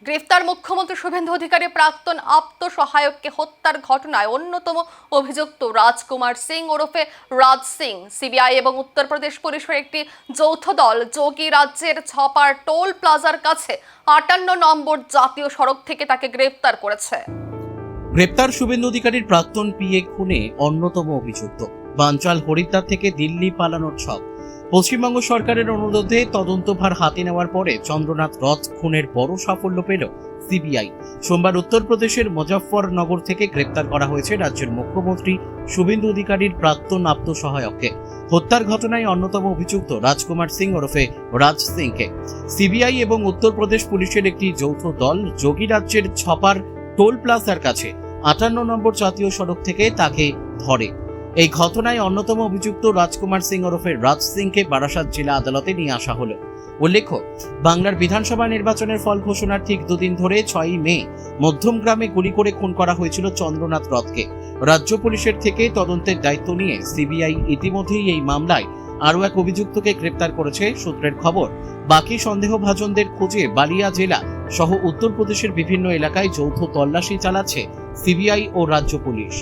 গ্রেফতার মুখ্যমন্ত্রী শুভেন্দু অধিকারী প্রাক্তন আত্মসহায়ককে হত্যার ঘটনায় অন্যতম অভিযুক্ত রাজকুমার সিং ওরফে রাজ সিং। সিবিআই এবং উত্তরপ্রদেশ পুলিশের একটি যৌথ দল যোগী রাজ্যের ছপার টোল প্লাজার কাছে ৫৮ নম্বর জাতীয় সড়ক থেকে তাকে গ্রেফতার করেছে। গ্রেপ্তার শুভেন্দু অধিকারীর প্রাক্তন পিএ খুনে অন্যতম অভিযুক্ত। বানচাল হরিদ্বার থেকে দিল্লি পালানোর ছক। পশ্চিমবঙ্গ সরকারের অনুরোধে তদন্তভার হাতে নেওয়ার পরে চন্দ্রনাথ রথ খুনের বড় সাফল্য পেল সিবিআই। সোমবার উত্তরপ্রদেশের মুজফ্ফরনগর থেকে গ্রেপ্তার করা হয়েছে রাজ্যের মুখ্যমন্ত্রী শুভেন্দু অধিকারীর প্রাক্তন আত্মসহায়ককে। হত্যার ঘটনায় অন্যতম অভিযুক্ত রাজকুমার সিং ওরফে রাজ সিংকে সিবিআই এবং উত্তরপ্রদেশ পুলিশের একটি যৌথ দল যোগী রাজ্যের ছপার টোল প্লাজার কাছে ৫৮ নম্বর জাতীয় সড়ক থেকে তাকে ধরে। এই ঘটনায় অন্যতম অভিযুক্ত রাজকুমার সিং ওরফে রাজ সিংকে বারাসাত জেলা আদালতে নিয়ে আসা হলো। উল্লেখ্য, বাংলার বিধানসভা নির্বাচনের ফল ঘোষণার ঠিক দুদিন ধরে ৬ই মে মধ্যমগ্রামে গুলি করে খুন করা হয়েছিল চন্দ্রনাথ রথকে। রাজ্য পুলিশের থেকে তদন্তের দায়িত্ব নিয়ে সিবিআই ইতিমধ্যেই এই মামলায় আরও এক অভিযুক্তকে গ্রেপ্তার করেছে। সূত্রের খবর, বাকি সন্দেহভাজনদের খোঁজে বালিয়া জেলা সহ উত্তরপ্রদেশের বিভিন্ন এলাকায় যৌথ তল্লাশি চালাচ্ছে সিবিআই ও রাজ্য পুলিশ।